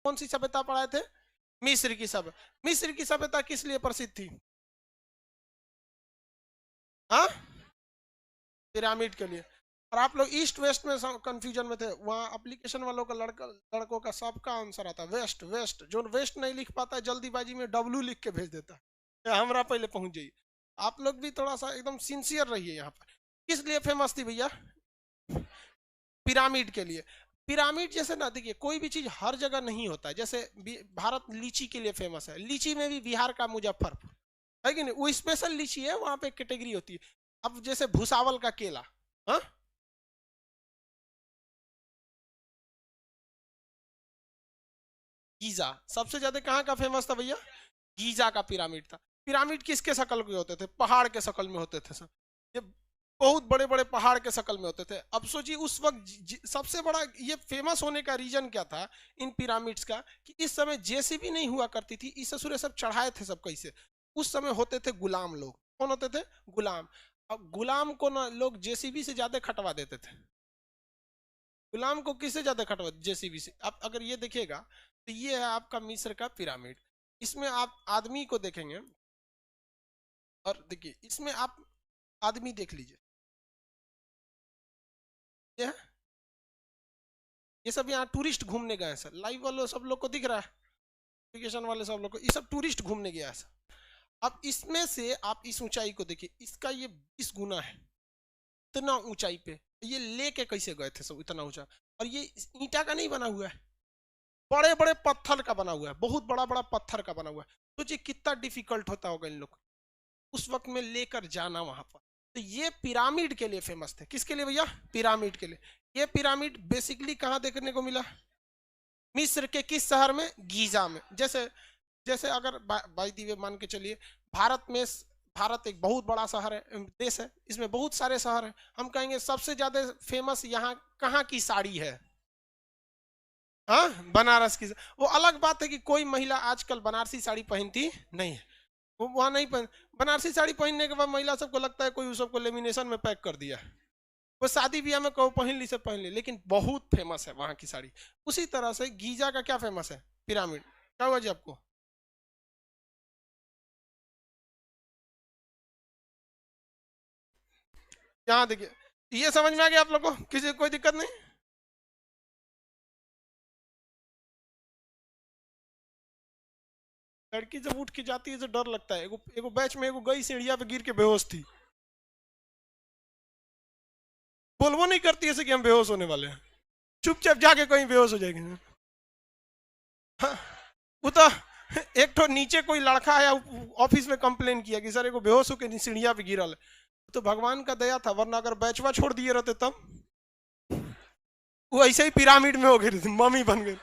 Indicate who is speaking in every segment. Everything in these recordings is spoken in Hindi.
Speaker 1: कौन सी सभ्यता पढ़ाए थे? मिस्र की सभ्यता। मिस्र की सभ्यता किस लिए प्रसिद्ध थी? हाँ, पिरामिड के लिए। और आप लोग ईस्ट वेस्ट में कंफ्यूजन में थे, वहां एप्लीकेशन वालों का लड़कों का सबका आंसर आता वेस्ट वेस्ट। जो वेस्ट नहीं लिख पाता है जल्दीबाजी में डब्लू लिख के भेज देता है, हमरा पहले पहुंच जाइए। आप लोग भी थोड़ा सा एकदम सिंसियर रहिए यहाँ पर। किस लिए फेमस थी भैया? पिरामिड के लिए। पिरामिड जैसे ना, देखिए कोई भी चीज हर जगह नहीं होता है। जैसे भारत लीची के लिए फेमस है, लीची में भी बिहार का मुजफ्फरपुर है कि नहीं, वो स्पेशल लीची है, वहां पे कैटेगरी होती है। अब जैसे भूसावल का केला, हाँ, गीजा सबसे ज्यादा कहाँ का फेमस था भैया? गीजा का पिरामिड था। पिरामिड किसके शक्ल के होते थे? पहाड़ के शक्ल में होते थे सब। ये बहुत बड़े बड़े पहाड़ के शक्ल में होते थे। अब सोचिए उस वक्त सबसे बड़ा ये फेमस होने का रीजन क्या था इन पिरामिड्स का, कि इस समय जेसीबी नहीं हुआ करती थी, इस ससुरे सब चढ़ाए थे सब कैसे। उस समय होते थे गुलाम लोग। कौन होते थे? गुलाम। अब गुलाम को ना लोग जेसीबी से ज्यादा खटवा देते थे। गुलाम को किससे ज्यादा खटवा? जेसीबी से। अब अगर ये देखिएगा तो ये है आपका मिस्र का पिरामिड। इसमें आप आदमी को देखेंगे, और देखिए इसमें आप आदमी देख लीजिए, ये ये सब यहाँ टूरिस्ट घूमने गए हैं सर। लाइव वालों सब लोग को दिख रहा है, एप्लीकेशन वाले सब लोग को, ये सब टूरिस्ट घूमने गया है सर। अब इसमें से आप इस ऊंचाई को देखिए, इसका ये 20 गुना है। इतना ऊंचाई पे ये लेके कैसे गए थे सब इतना ऊंचा? और ये ईंटा का नहीं बना हुआ है, बड़े बड़े पत्थर का बना हुआ है, बहुत बड़ा बड़ा पत्थर का बना हुआ है। सोचिए कितना डिफिकल्ट होता होगा इन लोग उस वक्त में लेकर जाना वहां पर। तो ये पिरामिड के लिए फेमस थे। किसके लिए भैया? पिरामिड के लिए। ये पिरामिड बेसिकली कहाँ देखने को मिला? मिस्र के किस शहर में? गीजा में। जैसे जैसे अगर बाई दी वे मान के चलिए, भारत में, भारत एक बहुत बड़ा शहर है, देश है, इसमें बहुत सारे शहर हैं। हम कहेंगे सबसे ज्यादा फेमस यहाँ कहाँ की साड़ी है? हाँ, बनारस की। वो अलग बात है कि कोई महिला आजकल बनारसी साड़ी पहनती नहीं है, वो वहां नहीं पहन। बनारसी साड़ी पहनने के बाद महिला सबको लगता है कोई सबको लेमिनेशन में पैक कर दिया है। वो शादी ब्याह में कहो पहन ली से पहन ली, लेकिन बहुत फेमस है वहां की साड़ी। उसी तरह से गीजा का क्या फेमस है? पिरामिड। क्या हुआ जी आपको? यहाँ देखिए, ये समझ में आ गया आप लोग को? किसी को कोई दिक्कत नहीं? लड़की जब उठ के जाती है तो डर लगता है। एगो एगो बैच में एगो गई सीढ़िया पे गिर के बेहोश थी, बोलबो नहीं करती ऐसे कि हम बेहोश होने वाले हैं, चुपचाप जाके कहीं बेहोश हो जाएगी। हाँ, वो तो एक तो नीचे कोई लड़का आया ऑफिस में कंप्लेन किया कि सर एगो बेहोश होकर सीढ़िया पे गिरल है। तो भगवान का दया था, वरना अगर बैचवा छोड़ दिए रहते तब वो ऐसे ही पिरामिड में हो गई, मम्मी बन गई।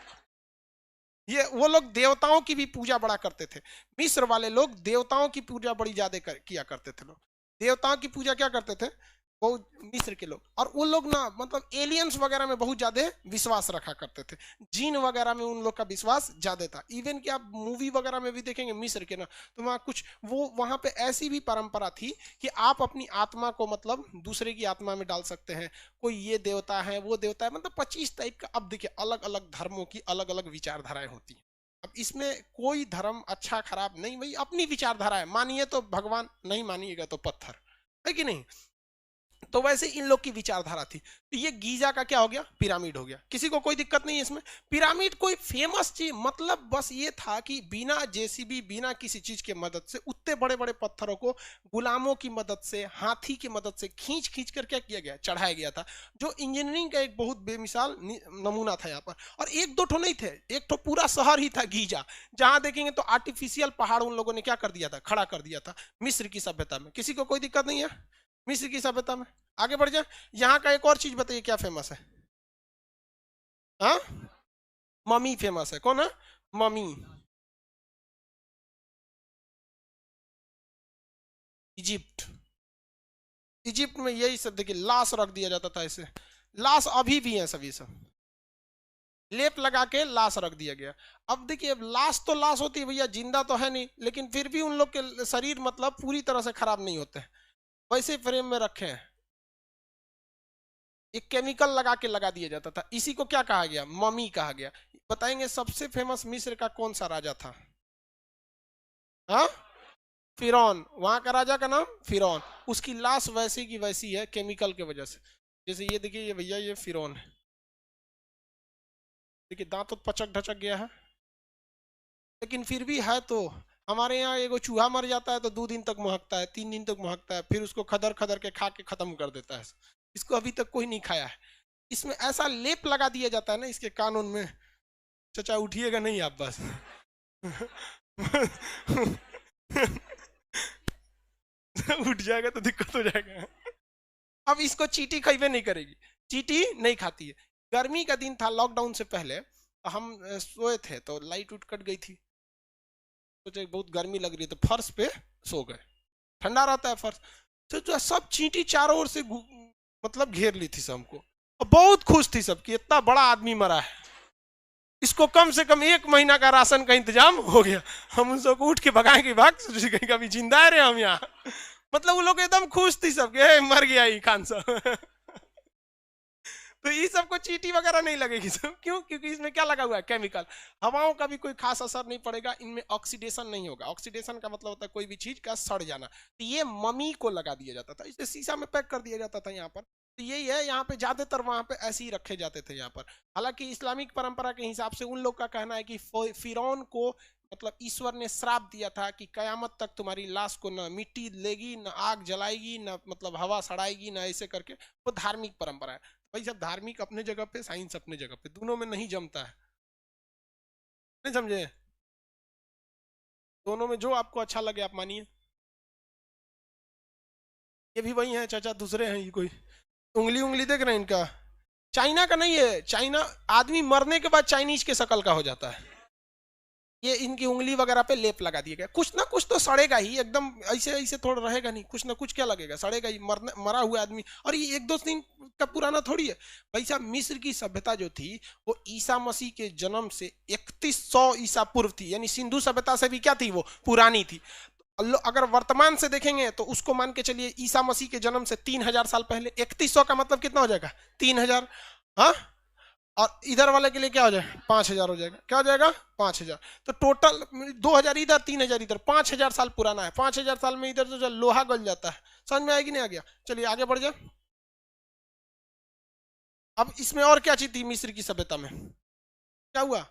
Speaker 1: ये वो लोग देवताओं की भी पूजा बड़ा करते थे। मिस्र वाले लोग देवताओं की पूजा बड़ी ज्यादा किया करते थे। लोग देवताओं की पूजा क्या करते थे वो, मिस्र के लोग। और उन लोग ना मतलब एलियंस वगैरह में बहुत ज्यादा विश्वास रखा करते थे। जीन वगैरह में उन लोग का विश्वास ज्यादा था। इवन कि आप मूवी वगैरह में भी देखेंगे मिस्र के ना, तो वहाँ कुछ वो वहां पे ऐसी भी परंपरा थी कि आप अपनी आत्मा को मतलब दूसरे की आत्मा में डाल सकते हैं। कोई ये देवता है वो देवता है, मतलब 25 टाइप का। अब देखिए अलग अलग धर्मों की अलग अलग विचारधाराएं होती हैं। अब इसमें कोई धर्म अच्छा खराब नहीं, भाई अपनी विचारधारा है, मानिए तो भगवान, नहीं मानिएगा तो पत्थर, है कि नहीं? तो वैसे इन लोग की विचारधारा थी। तो ये गीजा का क्या हो गया? पिरामिड हो गया। किसी को कोई दिक्कत नहीं है इसमें? पिरामिड कोई फेमस चीज मतलब बस ये था कि बिना जेसीबी, बिना किसी चीज के मदद से उतने बड़े बड़े पत्थरों को गुलामों की मदद से, हाथी की मदद से खींच खींच कर क्या किया गया? चढ़ाया गया था। जो इंजीनियरिंग का एक बहुत बेमिसाल नमूना था यहाँ पर। और एक दो ठो नहीं थे, एक तो पूरा शहर ही था गीजा। जहां देखेंगे तो आर्टिफिशियल पहाड़ उन लोगों ने क्या कर दिया था? खड़ा कर दिया था मिस्र की सभ्यता में। किसी को कोई दिक्कत नहीं है मिस्र की सभ्यता में? आगे बढ़ जाए। यहाँ का एक और चीज बताइए क्या फेमस है? हाँ, मम्मी फेमस है। कौन है? मम्मी। इजिप्ट। इजिप्ट में यही सब देखिए, लाश रख दिया जाता था ऐसे। लाश अभी भी है सभी सब, लेप लगा के लाश रख दिया गया। अब देखिए, अब लाश तो लाश होती है भैया, जिंदा तो है नहीं, लेकिन फिर भी उन लोग के शरीर मतलब पूरी तरह से खराब नहीं होते, वैसे फ्रेम में रखे हैं। एक केमिकल लगा के लगा दिया जाता था। इसी को क्या कहा गया? ममी कहा गया। बताएंगे सबसे फेमस मिस्र का कौन सा राजा था? हाँ, फिरौन। वहां का राजा का नाम फिरौन। उसकी लाश वैसी की वैसी है केमिकल के वजह से। जैसे ये देखिए, ये भैया, ये फिरौन है। देखिए दांत तो पचक ढचक गया है, लेकिन फिर भी है। तो हमारे यहाँ एगो चूहा मर जाता है तो 2 दिन तक महकता है, 3 दिन तक महकता है, फिर उसको खदर खदर के खा के खत्म कर देता है। इसको अभी तक कोई नहीं खाया है। इसमें ऐसा लेप लगा दिया जाता है ना इसके कानून में। चचा उठिएगा नहीं आप बस। उठ जाएगा तो दिक्कत हो जाएगा। अब इसको चींटी खइबे नहीं करेगी, चींटी नहीं खाती है। गर्मी का दिन था, लॉकडाउन से पहले हम सोए थे तो लाइट उठ कट गई थी। सोचे बहुत गर्मी लग रही है तो फर्श पे सो गए, ठंडा रहता है फर्श। तो जो सब चींटी चारों ओर से मतलब घेर ली थी सबको, और बहुत खुश थी सबकी, इतना बड़ा आदमी मरा है, इसको कम से कम 1 महीना का राशन का इंतजाम हो गया। हम उन सबको उठ के भगाएंगे, भाग कहीं कभी जिंदा है रे हम यहाँ। मतलब वो लोग एकदम खुश थी सबके, मर गया ही खान साहब। तो ये सबको चींटी वगैरह नहीं लगेगी सब। क्यों? क्योंकि इसमें क्या लगा हुआ है? केमिकल। हवाओं का भी कोई खास असर नहीं पड़ेगा, इनमें ऑक्सीडेशन नहीं होगा। ऑक्सीडेशन का मतलब होता है कोई भी चीज का सड़ जाना। तो ये मम्मी को लगा दिया जाता था, इसे शीशा में पैक कर दिया जाता था यहाँ पर। तो यही है, यहाँ पे ज्यादातर वहां पे ऐसे ही रखे जाते थे यहाँ पर। हालांकि इस्लामिक परंपरा के हिसाब से उन लोग का कहना है कि फिरौन को मतलब ईश्वर ने श्राप दिया था कि कयामत तक तुम्हारी लाश को न मिट्टी लेगी, न आग जलाएगी, न मतलब हवा सड़ाएगी, न ऐसे करके। वो धार्मिक परंपरा है भाई। सब धार्मिक अपने जगह पे, साइंस अपने जगह पे, दोनों में नहीं जमता है। नहीं समझे? दोनों में जो आपको अच्छा लगे आप मानिए। ये भी वही है चाचा, दूसरे हैं ये कोई। उंगली उंगली देख रहे हैं इनका, चाइना का नहीं है। चाइना आदमी मरने के बाद चाइनीज के शकल का हो जाता है। ये इनकी उंगली वगैरह पे लेप लगा दिया गया। कुछ ना कुछ तो सड़ेगा ही, एकदम ऐसे ऐसे थोड़ा रहेगा नहीं, कुछ ना कुछ क्या लगेगा, सड़ेगा ही। मरा हुआ आदमी। और ये 1-2 दिन का पुराना थोड़ी है भाई साहब। मिस्र की सभ्यता जो थी वो ईसा मसीह के जन्म से 3100 ईसा पूर्व थी, यानी सिंधु सभ्यता से भी क्या थी, वो पुरानी थी। अगर वर्तमान से देखेंगे तो उसको मान के चलिए ईसा मसीह के जन्म से 3000 साल पहले। 3100 का मतलब कितना हो जाएगा? 3000। हाँ, और इधर वाले के लिए क्या हो जाएगा? 5000 हो जाएगा। क्या हो जाएगा? 5000। तो टोटल 2000 इधर, 3000 इधर, 5000 साल पुराना है। 5000 साल में इधर तो लोहा गल जाता है। समझ में आएगी नहीं? आ गया? चलिए आगे बढ़ जाए। अब इसमें और क्या चीज थी मिस्र की सभ्यता में? क्या हुआ?